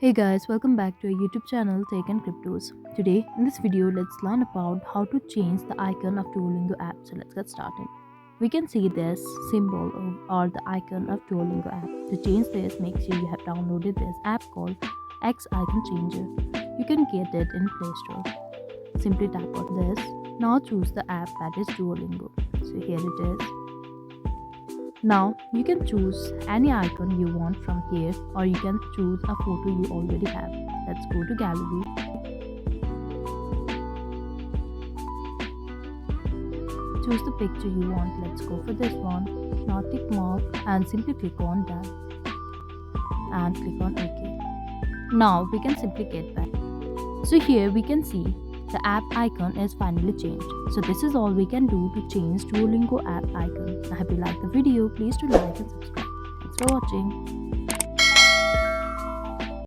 Hey guys, welcome back to our YouTube channel Tech and Cryptos. Today, in this video, let's learn about how to change the icon of Duolingo app. So let's get started. We can see this symbol or the icon of Duolingo app. To change this, make sure you have downloaded this app called X Icon Changer. You can get it in Play Store. Simply tap on this. Now choose the app that is Duolingo. So here it is. Now you can choose any icon you want from here, or you can choose a photo you already have. Let's go to gallery. Choose the picture you want. Let's go for this one. Now tick mark and simply click on done and click on OK. Now we can simply get back. So here we can see the app icon is finally changed. So this is all we can do to change Duolingo app icon. I hope you liked the video. Please do like and subscribe. Thanks for watching.